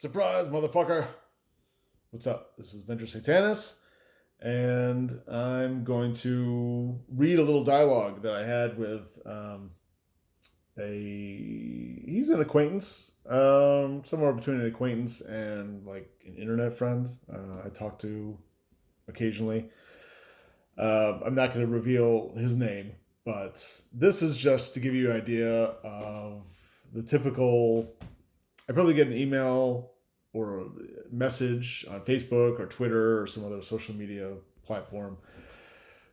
Surprise, motherfucker! What's up? This is Venger Satanis, and I'm going to read a little dialogue that I had with he's an acquaintance, somewhere between an acquaintance and like an internet friend I talk to occasionally. I'm not going to reveal his name, but this is just to give you an idea of the typical. I probably get an email or a message on Facebook or Twitter or some other social media platform,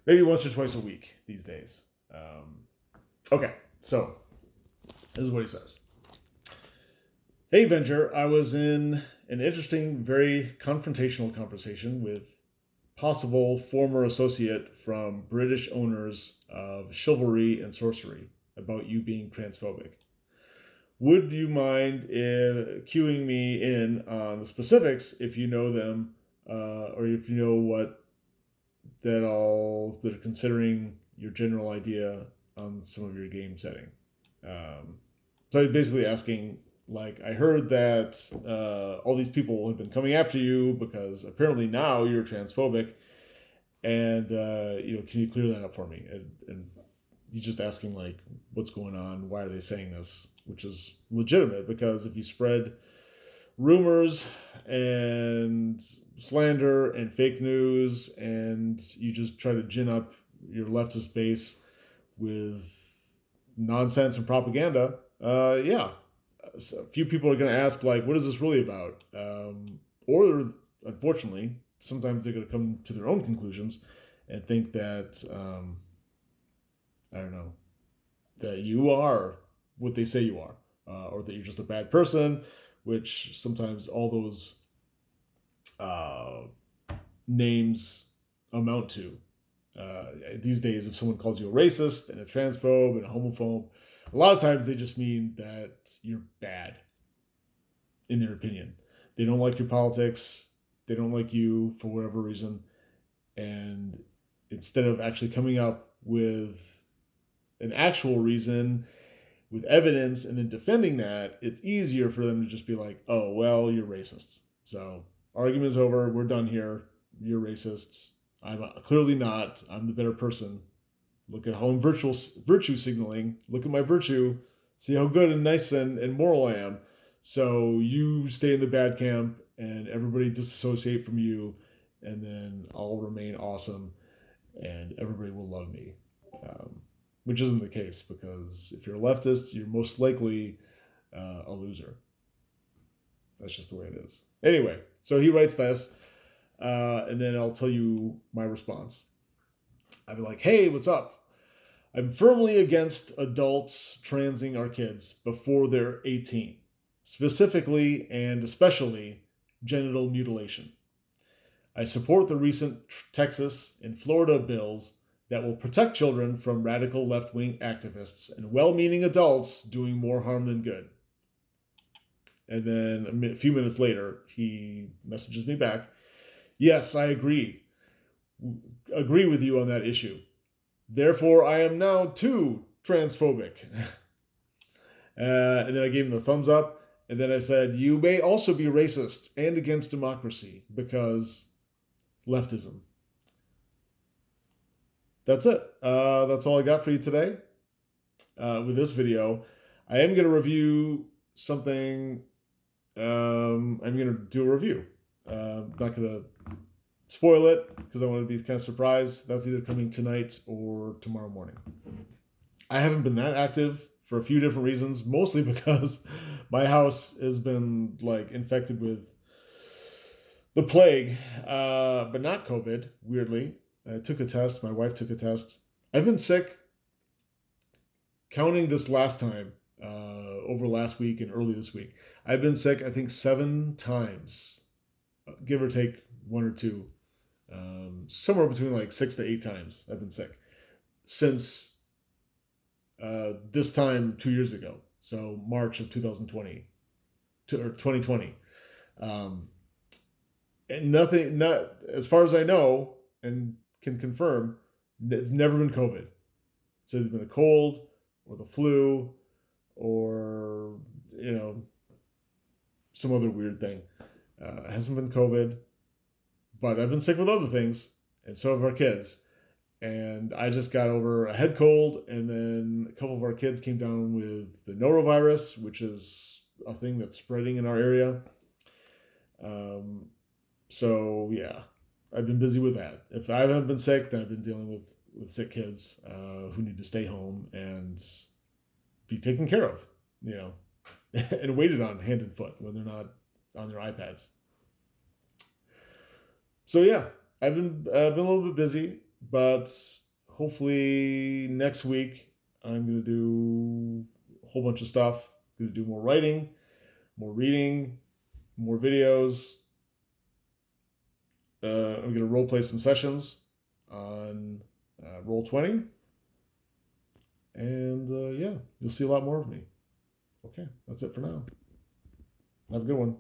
maybe once or twice a week these days. Okay, so this is what he says. Hey, Venger, I was in an interesting, very confrontational conversation with possible former associate from British owners of chivalry and sorcery about you being transphobic. Would you mind cueing me in on the specifics if you know them, or if you know what they're considering your general idea on some of your game setting? So I'm basically asking, like, I heard that all these people have been coming after you because apparently now you're transphobic, and can you clear that up for me? And he's just asking, like, what's going on? Why are they saying this? Which is legitimate, because if you spread rumors and slander and fake news and you just try to gin up your leftist base with nonsense and propaganda, so a few people are going to ask, like, what is this really about? Or, unfortunately, sometimes they're going to come to their own conclusions and think that, I don't know, that you are what they say you are, or that you're just a bad person, which sometimes all those names amount to. These days, if someone calls you a racist and a transphobe and a homophobe, a lot of times they just mean that you're bad, in their opinion. They don't like your politics. They don't like you for whatever reason. And instead of actually coming up with an actual reason with evidence and then defending that, it's easier for them to just be like, oh, well, you're racist. So argument is over. We're done here. You're racist. I'm clearly not. I'm the better person. Look at how I'm virtue signaling. Look at my virtue. See how good and nice and moral I am. So you stay in the bad camp and everybody disassociate from you, and then I'll remain awesome and everybody will love me. Which isn't the case, because if you're a leftist, you're most likely a loser. That's just the way it is. Anyway, so he writes this, and then I'll tell you my response. I'd be like, hey, what's up? I'm firmly against adults transing our kids before they're 18, specifically and especially genital mutilation. I support the recent Texas and Florida bills that will protect children from radical left-wing activists and well-meaning adults doing more harm than good. And then a few minutes later, he messages me back. Yes, I agree with you on that issue. Therefore, I am now too transphobic. And then I gave him the thumbs up. And then I said, you may also be racist and against democracy because leftism. That's it. That's all I got for you today. With this video, I am going to review something. I'm going to do a review. I'm not going to spoil it because I want to be kind of surprised. That's either coming tonight or tomorrow morning. I haven't been that active for a few different reasons, mostly because my house has been like infected with the plague, but not COVID, weirdly. I took a test. My wife took a test. I've been sick, counting this last time, over last week and early this week. I've been sick, I think, 7 times, give or take 1 or 2. Somewhere between like 6 to 8 times I've been sick since this time 2 years ago. So March of 2020 or 2020. And nothing, not as far as I know, and can confirm, it's never been COVID. It's either been a cold or the flu or, some other weird thing. It hasn't been COVID, but I've been sick with other things, and so have our kids. And I just got over a head cold, and then a couple of our kids came down with the norovirus, which is a thing that's spreading in our area. So yeah, I've been busy with that. If I haven't been sick, then I've been dealing with sick kids who need to stay home and be taken care of, you know, and waited on hand and foot when they're not on their iPads. So yeah, I've been a little bit busy, but hopefully next week I'm gonna do a whole bunch of stuff. I'm gonna do more writing, more reading, more videos. I'm gonna role play some sessions on Roll20, and yeah, you'll see a lot more of me. Okay, that's it for now. Have a good one.